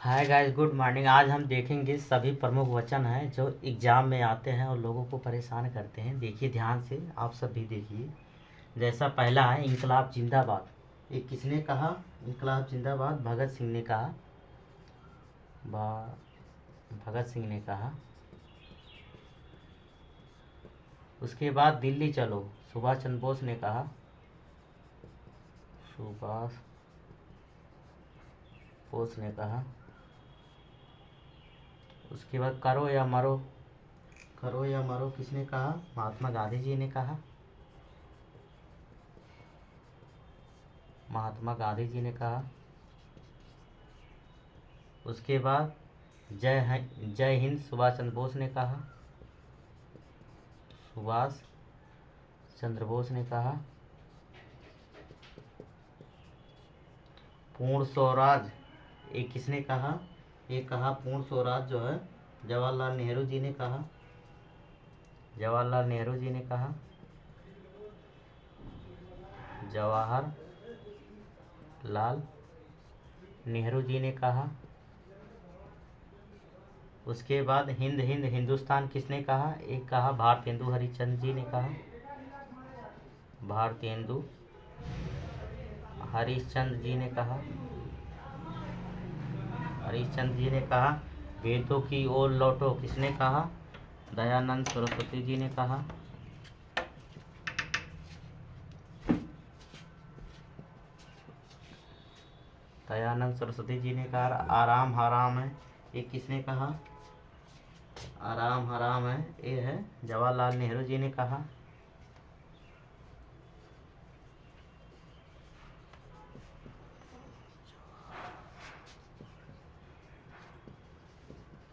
Hi guys, good morning. आज हम देखेंगे सभी प्रमुख वचन हैं जो एग्जाम में आते हैं और लोगों को परेशान करते हैं। देखिए ध्यान से, आप सब भी देखिए। जैसा पहला है इनकलाब जिंदाबाद। ये किसने कहा? इनकलाब जिंदाबाद भगत सिंह ने कहा। भगत सिंह ने कहा। उसके बाद दिल्ली चलो, सुभाष चंद्र बोस ने कहा। सुभाष बोस ने कहा। उसके बाद करो या मरो, करो या मरो किसने कहा? महात्मा गांधी जी ने कहा। महात्मा गांधी जी ने कहा। उसके बाद जय हिंद सुभाष चंद्र बोस ने कहा। सुभाष चंद्र बोस ने कहा। पूर्ण स्वराज ये किसने कहा? ये कहा पूर्ण स्वराज जो है जवाहरलाल नेहरू जी ने कहा। जवाहरलाल नेहरू जी ने कहा। जवाहरलाल नेहरू जी ने कहा। उसके बाद हिंद हिंद हिंदुस्तान किसने कहा? एक कहा भारतेंदु हरिश्चंद्र जी ने कहा। भारतेंदु हरिश्चंद्र जी ने कहा। हरिश्चंद्र जी ने कहा। वेदों की ओर लौटो किसने कहा? दयानंद सरस्वती जी ने कहा। दयानंद सरस्वती जी ने कहा। आराम हराम है ये किसने कहा? आराम हराम है ये है जवाहरलाल नेहरू जी ने कहा।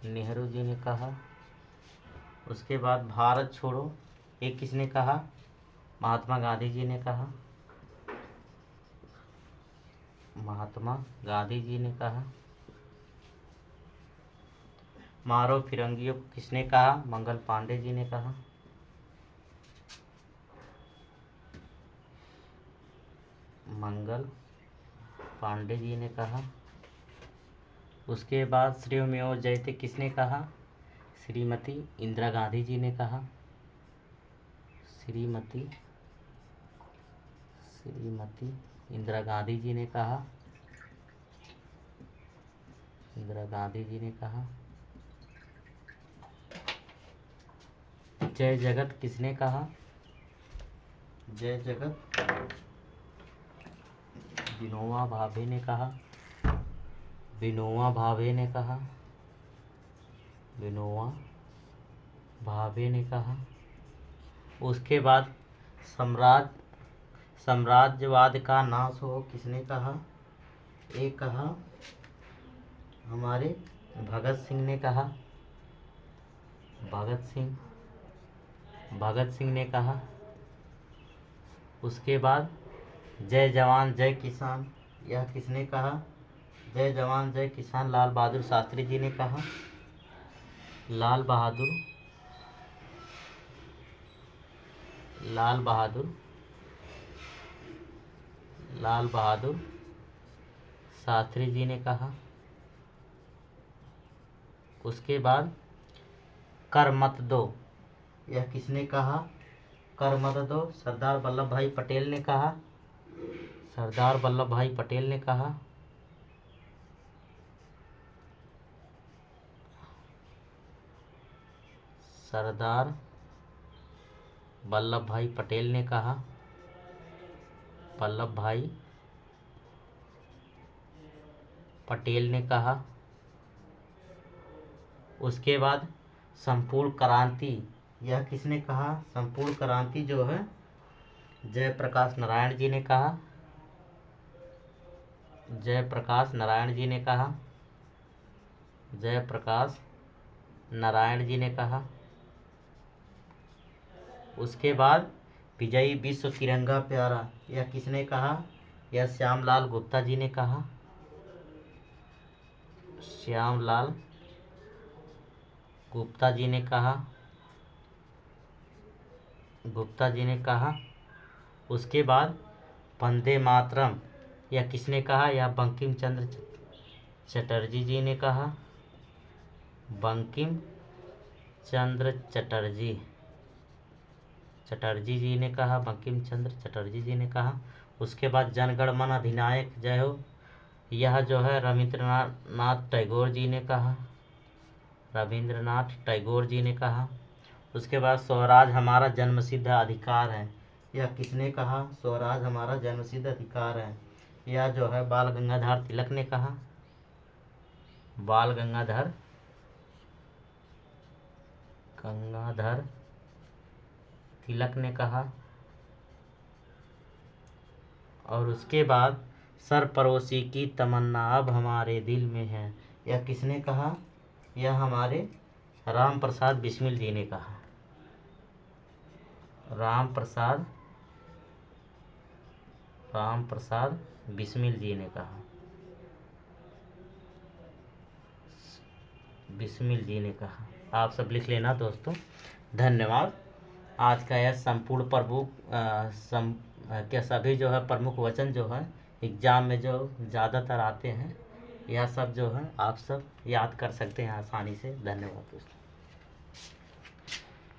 नेहरू जी ने कहा। उसके बाद भारत छोड़ो ये किसने कहा? महात्मा गांधी जी ने कहा। महात्मा गांधी जी ने कहा। मारो फिरंगियों को किसने कहा? मंगल पांडे जी ने कहा। मंगल पांडे जी ने कहा। उसके बाद श्रेयोमेव जयते किसने कहा? श्रीमती इंदिरा गांधी जी ने कहा। श्रीमती इंदिरा गांधी जी ने कहा। इंदिरा गांधी जी ने कहा। जय जगत किसने कहा? जय जगत विनोबा भावे ने कहा। विनोबा भावे ने कहा। विनोबा भावे ने कहा। उसके बाद साम्राज्यवाद का नाश हो किसने कहा? एक कहा हमारे भगत सिंह ने कहा। भगत सिंह ने कहा। उसके बाद जय जवान जय किसान यह किसने कहा? जय जवान जय किसान लाल बहादुर शास्त्री जी ने कहा। लाल बहादुर शास्त्री जी ने कहा। उसके बाद कर मत दो यह किसने कहा? कर मत दो सरदार वल्लभ भाई पटेल ने कहा। सरदार वल्लभ भाई पटेल ने कहा। सरदार वल्लभ भाई पटेल ने कहा। वल्लभ भाई पटेल ने कहा। उसके बाद संपूर्ण क्रांति यह किसने कहा? संपूर्ण क्रांति जो है जयप्रकाश नारायण जी ने कहा। जयप्रकाश नारायण जी ने कहा। जयप्रकाश नारायण जी ने कहा। उसके बाद विजयी विश्व तिरंगा प्यारा यह किसने कहा? यह श्यामलाल गुप्ता जी ने कहा। श्यामलाल गुप्ता जी ने कहा। गुप्ता जी ने कहा। उसके बाद वंदे मातरम यह किसने कहा? यह बंकिम चंद्र चटर्जी जी ने कहा, बंकिम चंद्र चटर्जी, चटर्जी जी ने कहा, बंकिम चंद्र चटर्जी जी ने कहा। उसके बाद जनगण मन अधिनायक जय हो, यह जो है रविंद्रनाथ टैगोर जी ने कहा, रविंद्रनाथ टैगोर जी ने कहा। उसके बाद स्वराज हमारा जन्मसिद्ध अधिकार है, यह किसने कहा? स्वराज हमारा जन्मसिद्ध अधिकार है, यह जो है बाल गंगाधर तिलक ने कहा, बाल गंगाधर तिलक ने कहा। और उसके बाद सरपरोशी की तमन्ना अब हमारे दिल में है, यह किसने कहा? यह हमारे राम प्रसाद बिस्मिल जी ने कहा, राम प्रसाद बिस्मिल जी ने कहा, बिस्मिल जी ने कहा। आप सब लिख लेना दोस्तों। धन्यवाद। आज का यह संपूर्ण के सभी जो है प्रमुख वचन जो है एग्जाम में जो ज़्यादातर आते हैं, यह सब जो है आप सब याद कर सकते हैं आसानी से। धन्यवाद दोस्तों।